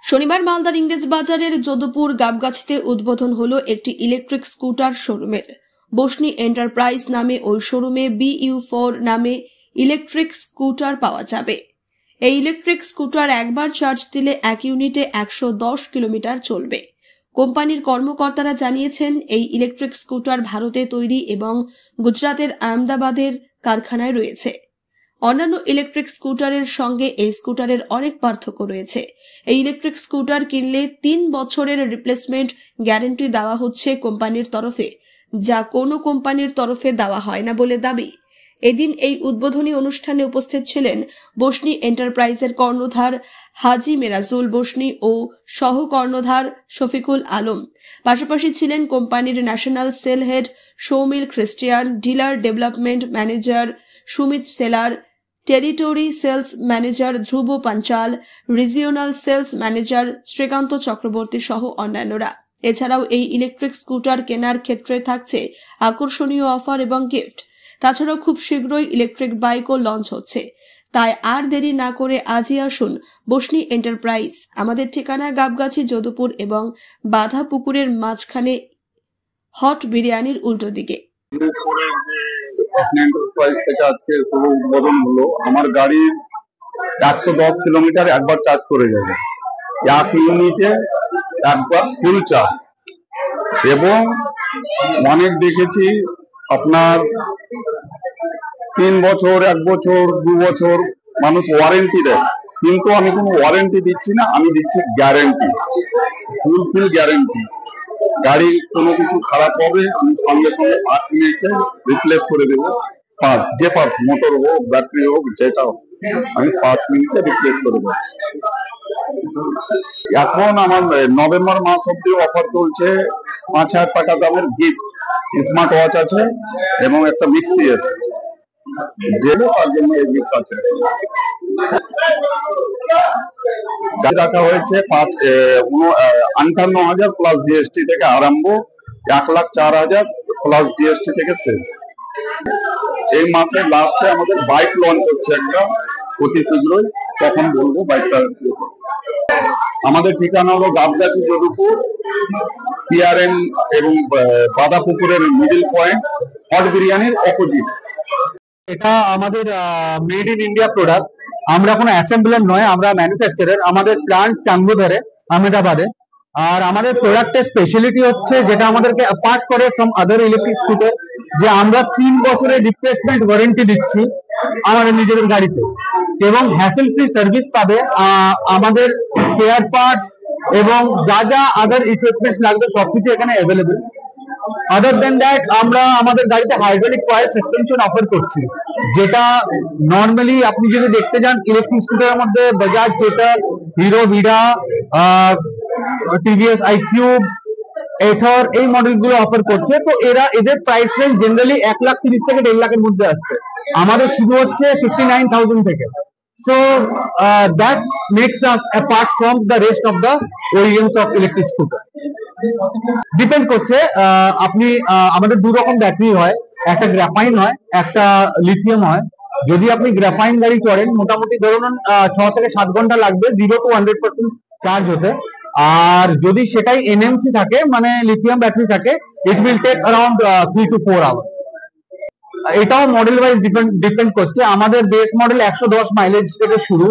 শনিবার মালদার ইংরেজ বাজারের যদুপুর গাবগাছিতে উদ্বোধন হলো একটি ইলেকট্রিক স্কুটার শোরুমের। বসনি এন্টারপ্রাইজ নামে ওই শোরুমে BU4 নামে ইলেকট্রিক স্কুটার পাওয়া যাবে। এই ইলেকট্রিক স্কুটার একবার চার্জ দিলে 1 ইউনিটে 110 কিলোমিটার চলবে। কোম্পানির কর্মকর্তারা জানিয়েছেন, এই ইলেকট্রিক স্কুটার ভারতে তৈরি এবং গুজরাতের আহমেদাবাদের কারখানায় রয়েছে। অন্যান্য ইলেকট্রিক স্কুটারের সঙ্গে এই স্কুটারের অনেক পার্থক্য রয়েছে। এই ইলেকট্রিক স্কুটার কিনলে 3 বছরের রিপ্লেসমেন্ট গ্যারান্টি দেওয়া হচ্ছে কোম্পানির তরফে, যা কোনো কোম্পানির তরফে দেওয়া হয় না বলে দাবি। এদিন এই উদ্বোধনী অনুষ্ঠানে উপস্থিত ছিলেন বসনি এন্টারপ্রাইজের কর্ণধার হাজি মেরাজুল বসনি ও সহ কর্ণধার শফিকুল আলম। পাশাপাশি ছিলেন কোম্পানির national sale head Saumil Christian, dealer development manager Sumit Selar, territory sales manager Dhruv Panchal, regional sales manager Srikanta Chakraborty সহ অন্যান্যরা। এছাড়াও এই ইলেকট্রিক স্কুটার কেনার ক্ষেত্রে থাকছে আকর্ষণীয় অফার এবং গিফট। তাছাড়াও খুব শীঘ্রই ইলেকট্রিক বাইকও লঞ্চ হচ্ছে। তাই আর দেরি না করে আজই আসুন বসনি এন্টারপ্রাইজ। আমাদের ঠিকানা গাবগাছি যদুপুর এবং বাধাপুকুরের মাঝখানে, হট বিরিয়ানির উল্টো দিকে। আজকে শুভ উদ্বোধন হলো। আমার গাড়ির 110 কিলোমিটার একবার চার্জ করে যাবে, 1 ইউনিটে একবার ফুল চার্জ। এবং অনেক দেখেছি আপনার 3 বছর, 1 বছর, 2 বছর মানুষ ওয়ারেন্টি দেয়, কিন্তু আমি কোনো ওয়ারেন্টি দিচ্ছি না, আমি দিচ্ছি গ্যারেন্টি, ফুল গ্যারেন্টি। গাড়ি কোনো কিছু খারাপ হবে আমি সঙ্গে সঙ্গে 5 মিনিটে রিপ্লেস করে দেবো। যে পার্টস, মোটর হোক, ব্যাটারি হোক, যেটা হোক, আমি 5 মিনিটে রিপ্লেস করে দেবো। এখন আমার নভেম্বর মাস অব্দি অফার চলছে। 5,000 টাকা দামের গিফট স্মার্ট ওয়াচ আছে এবং একটা মিক্সি আছে, যেগুলো তার জন্য এই গিফট আছে। রাখা হয়েছে 58,000 প্লাস জিএসটি থেকে আরম্ভ, 1,04,000 প্লাস জিএসটি থেকে শেষ। এই মাসের লাস্টে আমাদের বাইক লঞ্চ হচ্ছে একটা, অতি শীঘ্রই, তখন বলবো বাইকটা। আমাদের ঠিকানা হলো গাবগাছি যদুপুর, PRN এবং বাদাপুকুরের মিডিল পয়েন্ট, হট বিরিয়ানির অপোজিট। এটা আমাদের মেড ইন ইন্ডিয়া প্রোডাক্ট। আমরা কোনো অ্যাসেম্বলার নয়, আমরা ম্যানুফ্যাকচারার। আমাদের প্লান্ট চাঙ্গুধারে, আহমেদাবাদে। আর আমাদের প্রোডাক্টের স্পেশালিটি হচ্ছে, যেটা আমাদেরকে অ্যাপার্ট করে ফ্রম আদার ইলেকট্রিক স্কুটার, যে আমরা 3 বছরের রিপ্লেসমেন্ট ওয়ারেন্টি দিচ্ছি আমাদের নিজেদের গাড়িতে, এবং হ্যাসেল ফ্রি সার্ভিস পাবে। আমাদের স্পেয়ার পার্টস এবং যা যা আদার ইকুইপমেন্টস লাগবে সবকিছু এখানে অ্যাভেলেবেল। আদার দেন দ্যাট, আমরা আমাদের গাড়িতে হাইড্রোলিক কয়েল সাসপেনশন অফার করছি, যেটা নর্মালি আপনি যদি দেখতে যান ইলেকট্রিক স্কুটারের মধ্যে বাজাজ চেতক, হিরো ভিডা, টিভিএস আইকিউব, এথর এই মডেলগুলো অফার করছে। তো এদের প্রাইস রেঞ্জ জেনারেলি 1,30,000 থেকে 1.5 লাখের মধ্যে আসছে। আমাদের শুরু হচ্ছে 59,000 থেকে। So that makes us apart from the rest of the OEMs of electric scooter. Depend করছে, আপনি আমাদের 2 রকম ব্যাটারি হয়, একটা গ্রাফাইন হয়, একটা লিথিয়াম হয়। যদি আপনি গ্রাফাইন গাড়ি করেন, মোটামুটি ধরুন 6 থেকে 7 ঘন্টা লাগবে 0 to 100% চার্জ হতে। আর যদি সেটাই NMC থাকে, মানে লিথিয়াম ব্যাটারি থাকে, it will take around 3 to 4 hour. এটাও মডেল ওয়াইজ ডিপেন্ড করছে। আমাদের বেস মডেল 110 মাইলেজ থেকে শুরু,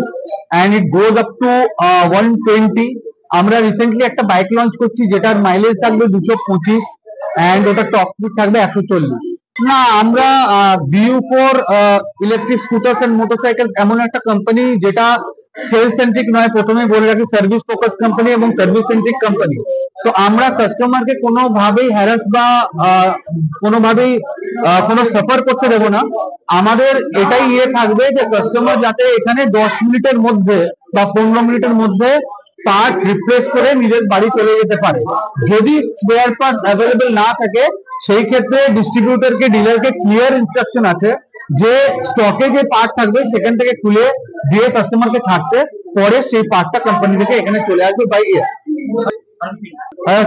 and it goes up to 120। আমরা রিসেন্টলি একটা বাইক লঞ্চ করছি যেটার মাইলেজ থাকবে 225, এন্ড ওটার টপ স্পিড থাকবে 140। না, আমরা BU4 electric scooters and motorcycle এমন একটা কোম্পানি যেটা সেলস সেন্ট্রিক নয়, প্রথমে বলে রাখি, সার্ভিস ফোকাস কোম্পানি এবং সার্ভিস সেন্ট্রিক কোম্পানি। তো আমরা কাস্টমারকে কোনোভাবেই হ্যারাস বা কোনোভাবেই কোনো সাফার করতে দেবো না। আমাদের এটাই থাকবে যে কাস্টমার যাতে এখানে 10 মিনিটের মধ্যে বা 15 মিনিটের মধ্যে পার্ট রিপ্লেস করে নিজের বাড়ি চলে যেতে পারে। যদি স্পেয়ার পার্টস অ্যাভেলেবেল না থাকে, সেই ক্ষেত্রে ডিস্ট্রিবিউটরকে, ডিলারকে ক্লিয়ার ইনস্ট্রাকশন আছে যে স্টকে যে পার্ট থাকবে সেখান থেকে খুলে দিয়ে কাস্টমারকে ছাড়তে, পরে সেই পার্টটা কোম্পানি থেকে এখানে চলে আসবে বাই এয়ার।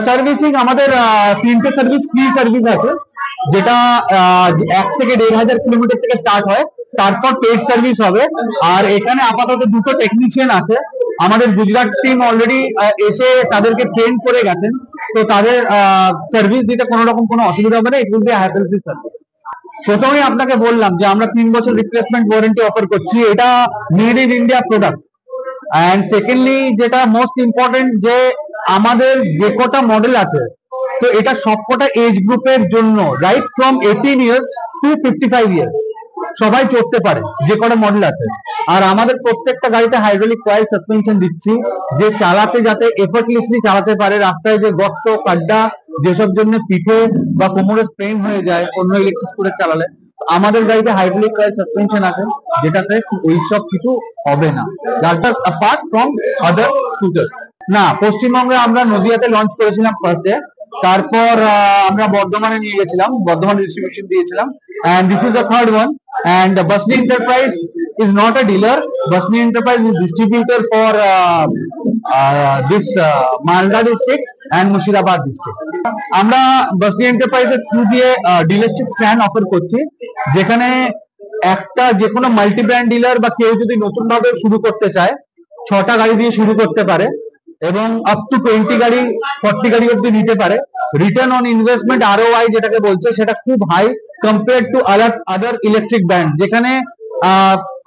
সার্ভিসিং আমাদের 3টে সার্ভিস ফ্রি সার্ভিস আছে, যেটা 1 থেকে 1,500 কিলোমিটার থেকে স্টার্ট হয়, তারপর পেড সার্ভিস হবে। আর এখানে আপাতত 2টো টেকনিশিয়ান আছে, আমাদের গুজরাট টিম অলরেডি এসে তাদেরকে ট্রেন করে গেছেন, তো তাদের সার্ভিস দিতে কোনো রকম কোনো অসুবিধা হবে না। It will be hassle-free service. প্রথমেই আপনাকে বললাম যে আমরা 3 বছর রিপ্লেসমেন্ট ওয়ারেন্টি অফার করছি, এটা made in India product. And secondly যেটা মোস্ট ইম্পর্টেন্ট, যে আমাদের যে কটা মডেল আছে তো এটা সবকটা এজ গ্রুপের জন্য, right from 18 years to 55 years সবাই চড়তে পারে, যে কটা মডেল আছে। আর আমাদের প্রত্যেকটা গাড়িতে হাইড্রোলিক কয়েল সাসপেনশন দিচ্ছি, যে চালাতে যাতে এফর্টলেসলি চালাতে পারে। রাস্তায় যে গর্ত খাড্ডা যেসব জন্য পিঠে বা কোমরে স্ট্রেন হয়ে যায় অন্য ইলেকট্রিক স্কুটার চালালে, আমাদের গাড়িতে হাইড্রোলিক কয়েল সাসপেনশন আছে, যেটাতে ওইসব কিছু হবে না, that apart from other scooter. না, পশ্চিমবঙ্গে আমরা নদিয়াতে লঞ্চ করেছিলাম ফার্স্ট ডে, তারপর আমরা বর্ধমানে নিয়ে গেছিলাম, বর্ধমান ডিস্ট্রিবিউশন দিয়েছিলাম, and this is the third one. And Basni Enterprise is not a dealer. Basni Enterprise is distributor for this Malda district and Murshidabad district. আমরা Basni Enterprise এর থ্রু দিয়ে ডিলারশিপ প্ল্যান অফার করছি, যেখানে একটা যে কোনো multi brand dealer বা কেউ যদি নতুন ভাবে শুরু করতে চায় 6টা গাড়ি দিয়ে শুরু করতে পারে এবং আপ টু 20 গাড়ি 40 গাড়ি অব্দি নিতে পারে। রিটার্ন অন ইনভেস্টমেন্ট ROI যেটাকে বলছে সেটা খুব high compare to other electric brand, যেখানে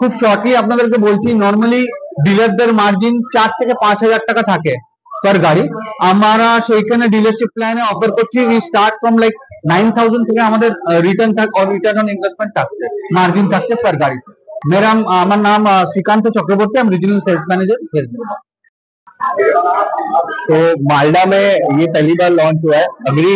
খুব শর্টলি আপনাদেরকে বলছি, নর্মালি ডিলারদের মার্জিন 4 থেকে 5,000 টাকা থাকে পার গাড়ি। আমরা সেইখানে ডিলারশিপ প্ল্যানে অফার করছি, উই স্টার্ট ফ্রম লাইক 9,000 থেকে আমাদের রিটার্ন অন ইনভেস্টমেন্ট থাকছে, মার্জিন থাকছে পার গাড়ি। আমার নাম শ্রীকান্ত চক্রবর্তী, আমি রিজনাल सेल्स मैनेजर। तो मालदा में ये पहली बार लॉन्च हुआ है। अभी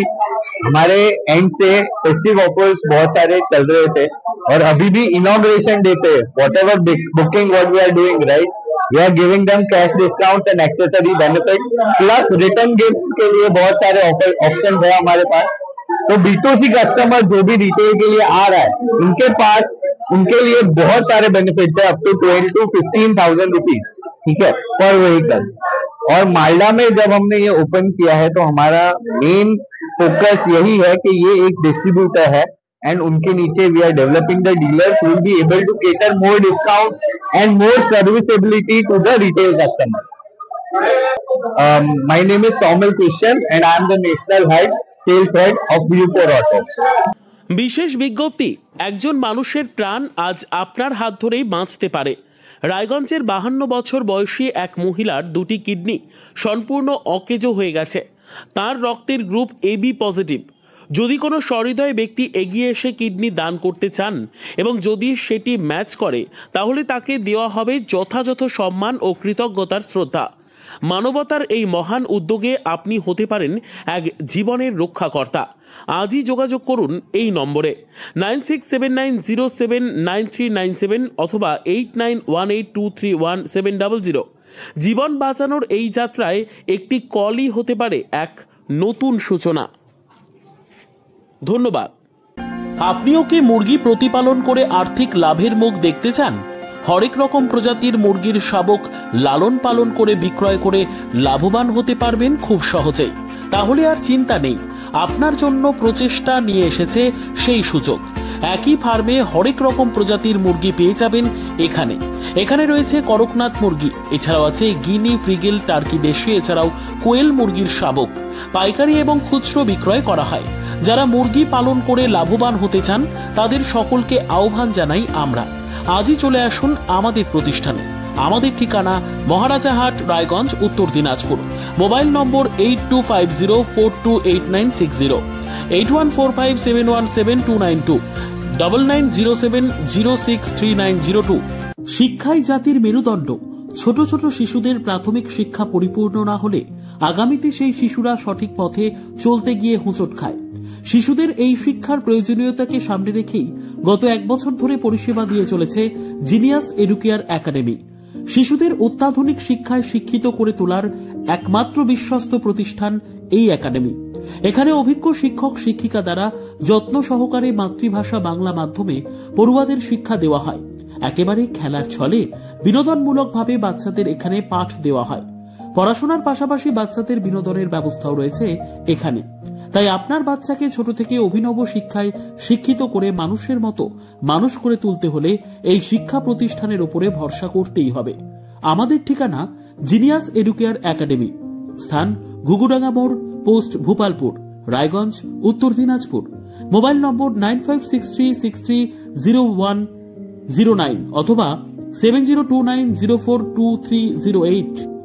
हमारे एंड से फेस्टिव ऑफर्स बहुत सारे चल रहे थे और अभी भी इनॉग्रेशन डे पे whatever booking what we are doing, right, we are giving them cash discounts and accessory benefit plus return gift के लिए बहुत सारे ऑप्शन है हमारे पास। तो B2C कस्टमर जो भी रिटेल के लिए आ रहा है उनके पास उनके लिए बहुत सारे बेनिफिट है, अप टू 12 to 15,000 रुपीज, ठीक है, पर व्हीकल। और मालदा में जब हमने ये ओपन किया है तो हमारा मेन फोकस यही है कि ये एक डिस्ट्रीब्यूटर है एंड उनके नीचे we are developing the dealers who will be able to cater more discount and more serviceability to the retail customer. My name is Saumil Christian and I am the national head sales head of Viewport Auto. বিশেষ বিজ্ঞপ্তি, একজন মানুষের প্রাণ আজ আপনার হাত ধরেই বাঁচতে পারে। রায়গঞ্জের 52 বছর বয়সী এক মহিলার 2টি কিডনি সম্পূর্ণ অকেজো হয়ে গেছে। তার রক্তের গ্রুপ AB পজিটিভ। যদি কোনো সহৃদয় ব্যক্তি এগিয়ে এসে কিডনি দান করতে চান এবং যদি সেটি ম্যাচ করে, তাহলে তাকে দেওয়া হবে যথাযথ সম্মান ও কৃতজ্ঞতার শ্রদ্ধা। মানবতার এই মহান উদ্যোগে আপনি হতে পারেন এক জীবনের রক্ষাকর্তা। আজই যোগাযোগ করুন এই নম্বরে 9679079397 অথবা 8918231700। জীবন বাঁচানোর এই যাত্রায় একটি কলই হতে পারে এক নতুন সূচনা। ধন্যবাদ। আপনিও কি মুরগি প্রতিপালন করে আর্থিক লাভের মুখ দেখতে চান? হরেক রকম প্রজাতির মুরগির শাবক লালন পালন করে বিক্রয় করে লাভবান হতে পারবেন খুব সহজেই। তাহলে আর চিন্তা নেই, আপনার জন্য প্রচেষ্টা নিয়ে এসেছে সেই সুযোগ। একই ফার্মে হরেক রকম প্রজাতির মুরগি পেয়ে যাবেন এখানে রয়েছে করকনাথ মুরগি, এছাড়াও আছে গিনি, ফ্রিগেল, টার্কি দেশি, এছাড়াও কোয়েল মুরগির শাবক। পাইকারি এবং খুচরো বিক্রয় করা হয়। যারা মুরগি পালন করে লাভবান হতে চান তাদের সকলকে আহ্বান জানাই আমরা। আজই চলে আসুন আমাদের প্রতিষ্ঠানে। আমাদের ঠিকানা মহারাজাহাট, রায়গঞ্জ, উত্তর দিনাজপুর। মোবাইল নম্বর 8250428960, 8145717292, 9907063902। শিক্ষাই জাতির মেরুদণ্ড। ছোট ছোট শিশুদের প্রাথমিক শিক্ষা পরিপূর্ণ না হলে আগামীতে সেই শিশুরা সঠিক পথে চলতে গিয়ে হোঁচট খায়। শিশুদের এই শিক্ষার প্রয়োজনীয়তাকে সামনে রেখেই গত 1 বছর ধরে পরিষেবা দিয়ে চলেছে জিনিয়াস এডুকেয়ার একাডেমি। শিশুদের অত্যাধুনিক শিক্ষায় শিক্ষিত করে তোলার একমাত্র বিশ্বস্ত প্রতিষ্ঠান এই একাডেমি। এখানে অভিজ্ঞ শিক্ষক শিক্ষিকা দ্বারা যত্ন সহকারে মাতৃভাষা বাংলা মাধ্যমে পড়ুয়াদের শিক্ষা দেওয়া হয়। একেবারে খেলার ছলে বিনোদনমূলকভাবে বাচ্চাদের এখানে পাঠ দেওয়া হয়। পড়াশোনার পাশাপাশি বাচ্চাদের বিনোদনের ব্যবস্থাও রয়েছে এখানে। তাই আপনার বাচ্চাকে ছোট থেকে অভিনব শিক্ষায় শিক্ষিত করে মানুষের মতো মানুষ করে তুলতে হলে এই শিক্ষা প্রতিষ্ঠানের উপরে ভরসা করতেই হবে। আমাদের ঠিকানা জিনিয়াস এডুকেয়ার একাডেমি, স্থান ঘুঘুডাঙ্গা মোড়, পোস্ট ভূপালপুর, রায়গঞ্জ, উত্তর দিনাজপুর। মোবাইল নম্বর 9563630109 অথবা 7029042308।